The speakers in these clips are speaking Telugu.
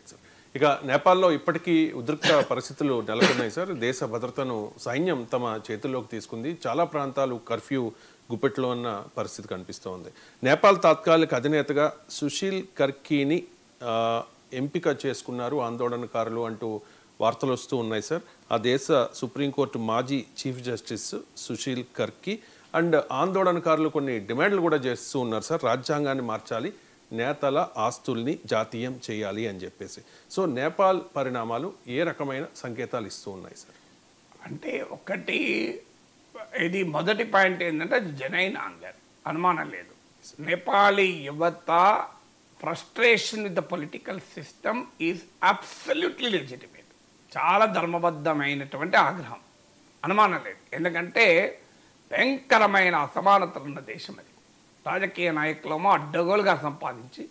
Right sir. ఇక నేపాల్లో ఇప్పటికీ ఉద్రిక్త పరిస్థితులు నెలకొన్నాయి సార్. దేశ భద్రతను సైన్యం తమ చేతుల్లోకి తీసుకుంది. చాలా ప్రాంతాలు కర్ఫ్యూ గుప్పెట్లో ఉన్న పరిస్థితి కనిపిస్తోంది. నేపాల్ తాత్కాలిక అధినేతగా సుశీల్ కర్కీని ఎంపిక చేసుకున్నారు ఆందోళనకారులు అంటూ వార్తలు వస్తూ ఉన్నాయి సార్. ఆ దేశ సుప్రీంకోర్టు మాజీ చీఫ్ జస్టిస్ సుశీల్ కర్కీ అండ్ ఆందోళనకారులు కొన్ని డిమాండ్లు కూడా చేస్తూ ఉన్నారు సార్. రాజ్యాంగాన్ని మార్చాలి, నేతల ఆస్తుల్ని జాతీయం చేయాలి అని చెప్పేసి. సో నేపాల్ పరిణామాలు ఏ రకమైన సంకేతాలు ఇస్తూ ఉన్నాయి సార్? అంటే ఒకటి ఇది మొదటి పాయింట్ ఏంటంటే జెన్యూన్ ఆంగర్, అనుమానం లేదు. నేపాలీ యువత frustration with the political system is absolutely legitimate. చాలా ధర్మబద్ధమైనటువంటి ఆగ్రహం, అనుమానం లేదు. ఎందుకంటే భయంకరమైన అసమానతలు ఉన్న దేశం అది. రాజకీయ నాయకులేమో అడ్డగోలుగా సంపాదించి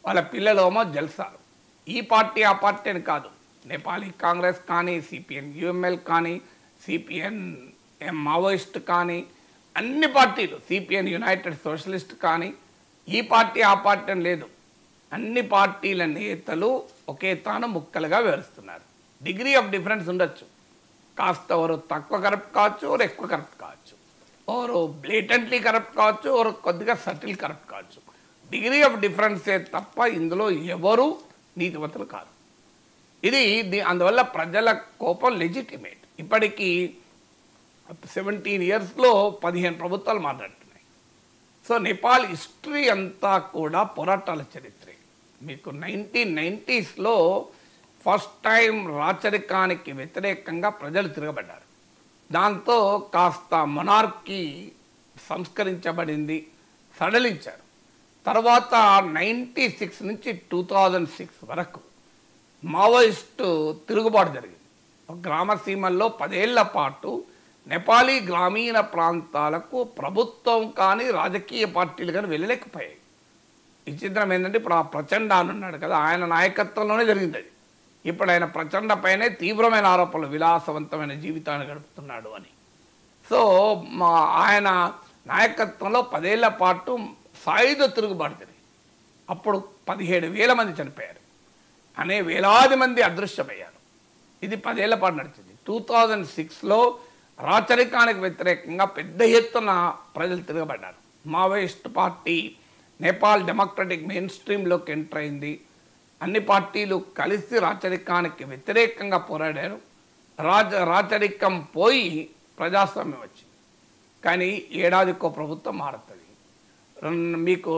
వాళ్ళ పిల్లలేమో జల్సాలు. ఈ పార్టీ ఆ పార్టీ అని కాదు. నేపాలీ కాంగ్రెస్ కానీ, సిపిఎన్ యుఎంఎల్ కానీ, సిపిఎన్ మావోయిస్ట్ కానీ, అన్ని పార్టీలు, సిపిఎన్ యునైటెడ్ సోషలిస్ట్ కానీ, ఈ పార్టీ ఆ పార్టీ అని లేదు. అన్ని పార్టీల నేతలు ఒకే తాను ముక్కలుగా వివరిస్తున్నారు. డిగ్రీ ఆఫ్ డిఫరెన్స్ ఉండొచ్చు. కాస్త ఎవరు తక్కువ కరప్ట్ కావచ్చు, ఎవరు ఎక్కువ కరప్ట్ కావచ్చు, ఎవరు బ్లేటెంట్లీ కరప్ట్ కావచ్చు, ఎవరు కొద్దిగా సటిల్ కరప్ట్ కావచ్చు. డిగ్రీ ఆఫ్ డిఫరెన్సే తప్ప ఇందులో ఎవరు నీతివంతులు కాదు. ఇది అందువల్ల ప్రజల కోపం లెజిటిమేట్. ఇప్పటికీ 17 yearsలో 15 ప్రభుత్వాలు మాట్లాడుతున్నాయి. సో నేపాల్ హిస్టరీ అంతా కూడా పోరాటాల చరిత్రే. మీకు 1990sలో ఫస్ట్ టైం రాచరికానికి వ్యతిరేకంగా ప్రజలు తిరగబడ్డారు. దాంతో కాస్త మొనార్కీ సంస్కరించబడింది, సడలించారు. తర్వాత 96 నుంచి 2006 వరకు మావోయిస్టు తిరుగుబాటు జరిగింది. గ్రామసీమల్లో 10 ఏళ్ల పాటు నేపాలీ గ్రామీణ ప్రాంతాలకు ప్రభుత్వం కానీ రాజకీయ పార్టీలు కానీ వెళ్ళలేకపోయాయి. విచిత్రం ఏంటంటే ఇప్పుడు ఆ ప్రచండ అని ఉన్నాడు కదా, ఆయన నాయకత్వంలోనే జరిగింది అది. ఇప్పుడు ఆయన ప్రచండ పైనే తీవ్రమైన ఆరోపణలు, విలాసవంతమైన జీవితాన్ని గడుపుతున్నాడు అని. సో ఆయన నాయకత్వంలో 10 ఏళ్ల పాటు సాయుధ తిరుగుబాటు జరిగింది. అప్పుడు 17,000 మంది చనిపోయారు, వేలాది మంది అదృశ్యమయ్యారు. ఇది 10 ఏళ్ల పాటు నడిచింది. 2006లో రాచరికానికి వ్యతిరేకంగా పెద్ద ఎత్తున ప్రజలు తిరగబడ్డారు. Maoist party Nepal democratic main స్ట్రీమ్లోకి ఎంటర్ అయింది. అన్ని పార్టీలు కలిసి రాచరికానికి వ్యతిరేకంగా పోరాడారు. రాచరికం పోయి ప్రజాస్వామ్యం వచ్చింది. కానీ ఏడాదికో ప్రభుత్వం మారుతుంది. మీకు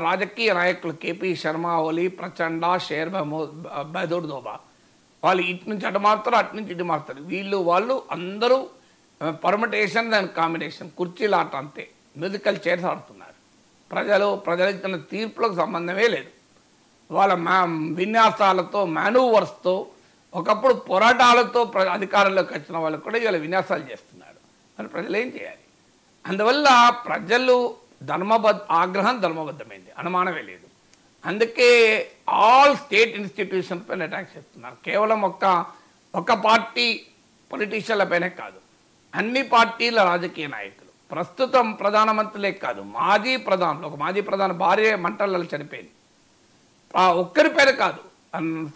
రాజకీయ నాయకులు కేపీ శర్మ ఓలీ, ప్రచండ, షేర్ బహదూర్ దోబా వాళ్ళు ఇటు నుంచి అటు మారుతారు, అటు నుంచి ఇటు మారుతారు. వాళ్ళు అందరూ పర్మిటేషన్ అండ్ కాంబినేషన్, కుర్చీలాట అంతే, మ్యూజికల్ చైర్స్ ఆడుతున్నారు. ప్రజలు ఇచ్చిన తీర్పులకు సంబంధమే లేదు. వాళ్ళ విన్యాసాలతో, మానూవర్స్తో, ఒకప్పుడు పోరాటాలతో అధికారంలోకి వచ్చిన వాళ్ళు కూడా ఇవాళ విన్యాసాలు చేస్తున్నారు. మరి ప్రజలు ఏం చేయాలి? అందువల్ల ప్రజలు ఆగ్రహం ధర్మబద్ధమైంది, అనుమానమే లేదు. అందుకే ఆల్ స్టేట్ ఇన్స్టిట్యూషన్ పైన అటాక్ చేస్తున్నారు. కేవలం ఒక పార్టీ పొలిటీషియన్ల పైనే కాదు, అన్ని పార్టీల రాజకీయ నాయకులు. ప్రస్తుతం ప్రధానమంత్రులే కాదు, ఒక మాజీ ప్రధాని భార్య మంటలలో చనిపోయింది. ఒక్కరిపైన కాదు,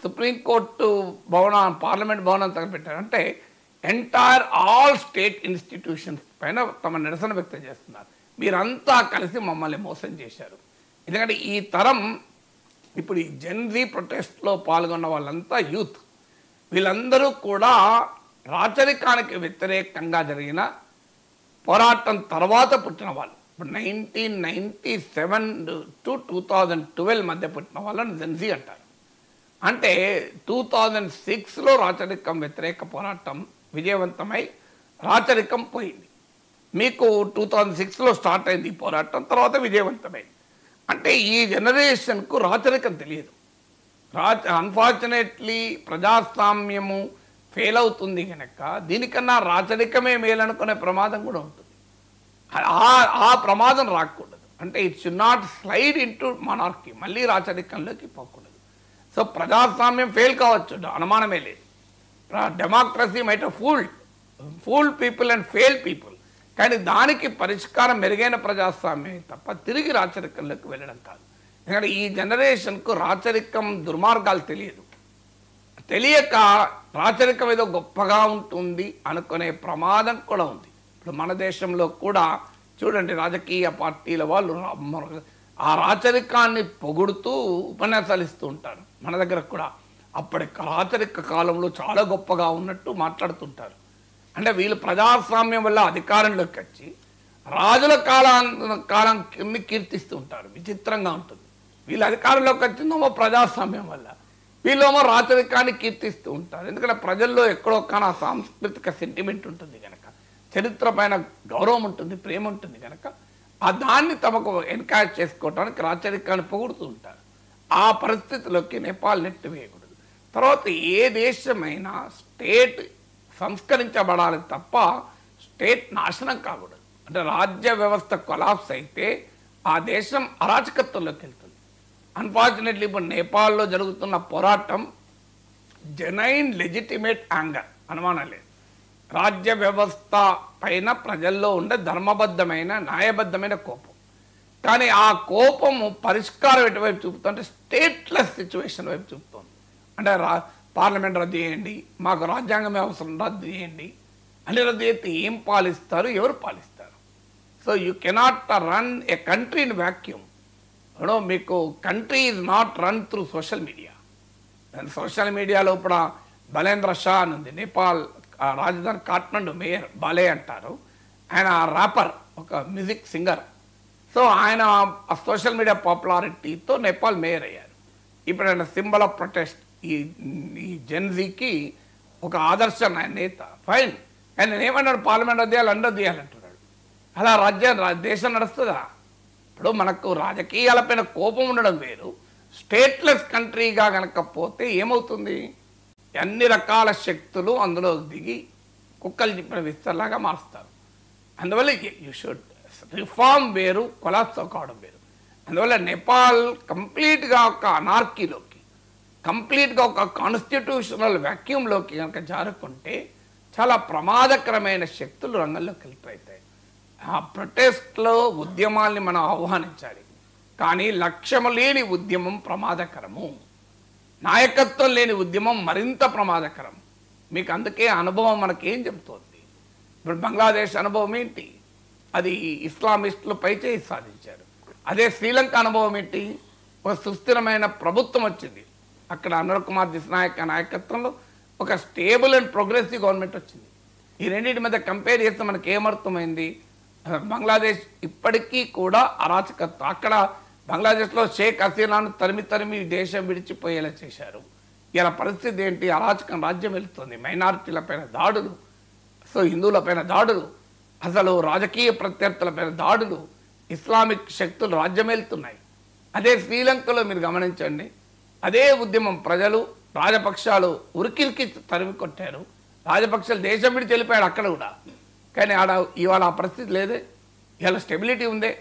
సుప్రీంకోర్టు భవనం, పార్లమెంట్ భవనం తగలబెట్టారు. అంటే ఎంటైర్ ఆల్ స్టేట్ ఇన్స్టిట్యూషన్స్ పైన తమ నిరసన వ్యక్తం చేస్తున్నారు. మీరంతా కలిసి మమ్మల్ని మోసం చేశారు. ఎందుకంటే ఈ తరం ఇప్పుడు ఈ జెన్జీ ప్రొటెస్ట్లో పాల్గొన్న వాళ్ళంతా యూత్. వీళ్ళందరూ కూడా రాచరికానికి వ్యతిరేకంగా జరిగిన పోరాటం తర్వాత పుట్టిన వాళ్ళు. ఇప్పుడు 1997 to 2012 మధ్య పుట్టిన వాళ్ళని జెన్జీ అంటారు. అంటే 2006లో రాచరికం వ్యతిరేక పోరాటం విజయవంతమై రాచరికం పోయింది. మీకు 2006లో స్టార్ట్ అయింది ఈ పోరాటం, తర్వాత విజయవంతమైంది. అంటే ఈ జనరేషన్కు రాచరికం తెలియదు. అన్ఫార్చునేట్లీ ప్రజాస్వామ్యము ఫెయిల్ అవుతుంది కనుక దీనికన్నా రాచరికమే మేలనుకునే ప్రమాదం కూడా ఉంటుంది. ఆ ప్రమాదం రాకూడదు. అంటే it should not slide into monarchy, మళ్ళీ రాచరికంలోకి పోకూడదు. సో ప్రజాస్వామ్యం ఫెయిల్ కావచ్చు, అనుమానమే లేదు. Democracy might fool people and fail people. కానీ దానికి పరిష్కారం మెరుగైన ప్రజాస్వామ్యం తప్ప తిరిగి రాచరికంలోకి వెళ్ళడం కాదు. ఎందుకంటే ఈ జనరేషన్కు రాచరికం దుర్మార్గాలు తెలియదు. తెలియక రాచరికం ఏదో గొప్పగా ఉంటుంది అనుకునే ప్రమాదం కూడా ఉంది. ఇప్పుడు మన దేశంలో కూడా చూడండి, రాజకీయ పార్టీల వాళ్ళు ఆ రాచరికాన్ని పొగుడుతూ ఉపన్యాసాలు ఇస్తూ ఉంటారు. మన దగ్గర కూడా అప్పటి రాచరిక కాలంలో చాలా గొప్పగా ఉన్నట్టు మాట్లాడుతుంటారు. అంటే వీళ్ళు ప్రజాస్వామ్యం వల్ల అధికారంలోకి వచ్చి రాజుల కాలం కీర్తిస్తూ ఉంటారు. విచిత్రంగా ఉంటుంది. వీళ్ళు అధికారంలోకి వచ్చిందేమో ప్రజాస్వామ్యం వల్ల, వీళ్ళేమో రాచరికాన్ని కీర్తిస్తూ ఉంటారు. ఎందుకంటే ప్రజల్లో ఎక్కడో కానీ సాంస్కృతిక సెంటిమెంట్ ఉంటుంది కనుక, చరిత్ర పైన గౌరవం ఉంటుంది, ప్రేమ ఉంటుంది కనుక ఆ దాన్ని తమకు ఎన్కరేజ్ చేసుకోవడానికి రాచరికాన్ని పొగుడుతూ ఉంటారు. ఆ పరిస్థితిలోకి నేపాల్ నెట్టివేయకూడదు. తర్వాత ఏ దేశమైనా స్టేట్ సంస్కరించబడాలి తప్ప స్టేట్ నాశనం కాకూడదు. అంటే రాజ్య వ్యవస్థ కొలాప్స్ అయితే ఆ దేశం అరాచకత్వంలోకి వెళ్తుంది. అన్ఫార్చునేట్లీ ఇప్పుడు నేపాల్లో జరుగుతున్న పోరాటం జెన్యూన్ లెజిటిమేట్ యాంగర్, అనుమానం లేదు. రాజ్య వ్యవస్థ పైన ప్రజల్లో ఉండే ధర్మబద్ధమైన న్యాయబద్ధమైన కోపం. కానీ ఆ కోపము పరిష్కారం ఎటువైపు చూపుతుంటే స్టేట్లెస్ సిచ్యువేషన్ వైపు చూపుతోంది. అంటే పార్లమెంట్ రద్దు చేయండి, మాకు రాజ్యాంగమే అవసరం, రద్దు చేయండి అని రద్దు చేస్తే ఏం పాలిస్తారు, ఎవరు పాలిస్తారు? So you cannot run a country in vacuum. మీకు country is not run through social media. Social మీడియాలో ఇప్పుడు బలేంద్ర షా అని ఉంది, నేపాల్ రాజధాని కాఠ్మండు మేయర్, బాలే అంటారు. ఆయన ర్యాపర్, ఒక మ్యూజిక్ సింగర్. సో ఆయన సోషల్ మీడియా పాపులారిటీతో నేపాల్ మేయర్ అయ్యారు. ఇప్పుడు ఆయన సింబల్ ఆఫ్ ప్రొటెస్ట్, ఈ జెన్జీకి ఒక ఆదర్శ నేత. ఫైన్, ఆయన ఏమన్నాడు, పార్లమెంట్ అధ్యాయాలు అండర్ తీయాలంటున్నాడు. అలా దేశం నడుస్తుందా? ఇప్పుడు మనకు రాజకీయాలపైన కోపం ఉండడం వేరు, స్టేట్లెస్ కంట్రీగా కనుక పోతే ఏమవుతుంది? అన్ని రకాల శక్తులు అందులో దిగి కుక్కలు చెప్పిన విస్తరలాగా మారుస్తారు. అందువల్ల యూ షుడ్ రిఫార్మ్ వేరు, కొలాప్స్ కావడం వేరు. అందువల్ల నేపాల్ కంప్లీట్గా ఒక అనార్కీలోకి, కంప్లీట్గా ఒక కాన్స్టిట్యూషనల్ వ్యాక్యూమ్లోకి కనుక జారుకుంటే చాలా ప్రమాదకరమైన శక్తులు రంగంలోకి వెళ్ళిపోతాయి. ఆ ప్రొటెస్ట్లో ఉద్యమాల్ని మనం ఆహ్వానించాలి. కానీ లక్ష్యము లేని ఉద్యమం ప్రమాదకరము, నాయకత్వం లేని ఉద్యమం మరింత ప్రమాదకరం. మీకు అందుకే అనుభవం మనకేం చెబుతోంది? ఇప్పుడు బంగ్లాదేశ్ అనుభవం ఏంటి? అది ఇస్లామిస్టులు పైచేయి సాధించారు. అదే శ్రీలంక అనుభవం ఏంటి? ఒక సుస్థిరమైన ప్రభుత్వం వచ్చింది. అక్కడ అనిల్ కుమార్ దిశనాయక్ నాయకత్వంలో ఒక స్టేబుల్ అండ్ ప్రోగ్రెసివ్ గవర్నమెంట్ వచ్చింది. ఈ రెండింటి మధ్య కంపేర్ చేస్తే మనకి ఏమర్థమైంది? బంగ్లాదేశ్ ఇప్పటికీ కూడా అరాచకత్వం. అక్కడ బంగ్లాదేశ్లో షేక్ హసీనాను తరిమి దేశం విడిచిపోయేలా చేశారు. ఇలా పరిస్థితి ఏంటి? అరాచకం రాజ్యం వెళుతుంది. మైనారిటీలపైన దాడులు, సో హిందువులపైన దాడులు, అసలు రాజకీయ ప్రత్యర్థులపైన దాడులు, ఇస్లామిక్ శక్తులు రాజ్యం వెళ్తున్నాయి. అదే శ్రీలంకలో మీరు గమనించండి, అదే ఉద్యమం ప్రజలు, రాజపక్షాలు ఉరికిరికి తరిమి కొట్టారు. రాజపక్షాలు దేశం విడిచి వెళ్ళిపోయాడు అక్కడ కూడా. కానీ ఇవాళ ఆ పరిస్థితి లేదే, ఇవాళ స్టెబిలిటీ ఉందే.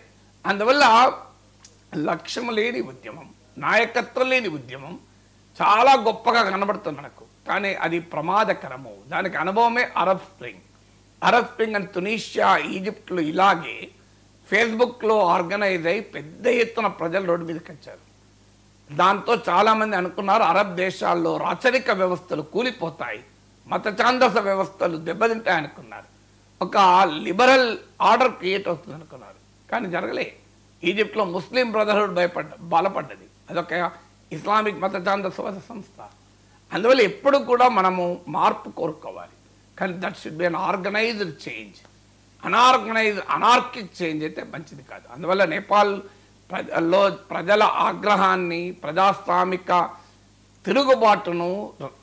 అందువల్ల లక్ష్యం లేని ఉద్యమం, నాయకత్వం లేని ఉద్యమం చాలా గొప్పగా కనబడుతుంది మనకు, కానీ అది ప్రమాదకరము. దానికి అనుభవమే అరబ్ స్ప్రింగ్. అరబ్ స్ప్రింగ్ అని తునీషియా, ఈజిప్ట్లో ఇలాగే ఫేస్బుక్లో ఆర్గనైజ్ అయ్యి పెద్ద ఎత్తున ప్రజలు రోడ్డు మీదకి వచ్చారు. దాంతో చాలామంది అనుకున్నారు అరబ్ దేశాల్లో రాచరిక వ్యవస్థలు కూలిపోతాయి, మత ఛాందస వ్యవస్థలు దెబ్బతింటాయి అనుకున్నారు. ఒక లిబరల్ ఆర్డర్ క్రియేట్ అవుతుంది అనుకున్నారు, కానీ జరగలే. ఈజిప్ట్లో ముస్లిం బ్రదర్హుడ్ బలపడ్డది. అదొక ఇస్లామిక్ మత ఛాందస సంస్థ. అందువల్ల ఎప్పుడు కూడా మనము మార్పు కోరుకోవాలి, కానీ that should be unorganised change. Anarchic change అయితే మంచిది కాదు. అందువల్ల నేపాల్ ప్రజల ఆగ్రహాన్ని, ప్రజాస్వామిక తిరుగుబాటును,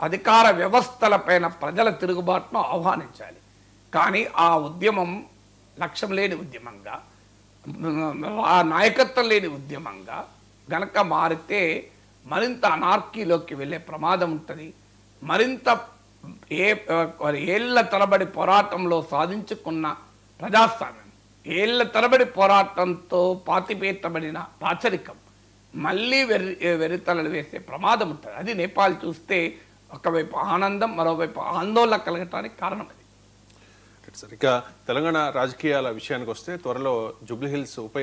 అధికార వ్యవస్థలపైన ప్రజల తిరుగుబాటును ఆహ్వానించాలి. కానీ ఆ ఉద్యమం లక్ష్యం లేని ఉద్యమంగా, ఆ నాయకత్వం లేని ఉద్యమంగా గనక మారితే మరింత అనార్కీలోకి వెళ్ళే ప్రమాదం ఉంటుంది. మరింత ఏళ్ల తరబడి పోరాటంలో సాధించుకున్న ప్రజాస్వామ్యం, ఏళ్ల తరబడి పోరాటంతో పాతిపేతబడిన రాచరికం మళ్ళీ వెరితలలు వేసే ప్రమాదం ఉంటుంది. అది నేపాల్ చూస్తే ఒకవైపు ఆనందం, మరోవైపు ఆందోళన కలగటానికి కారణం అది. ఇక తెలంగాణ రాజకీయాల విషయానికి వస్తే త్వరలో జూబ్లీహిల్స్ ఉప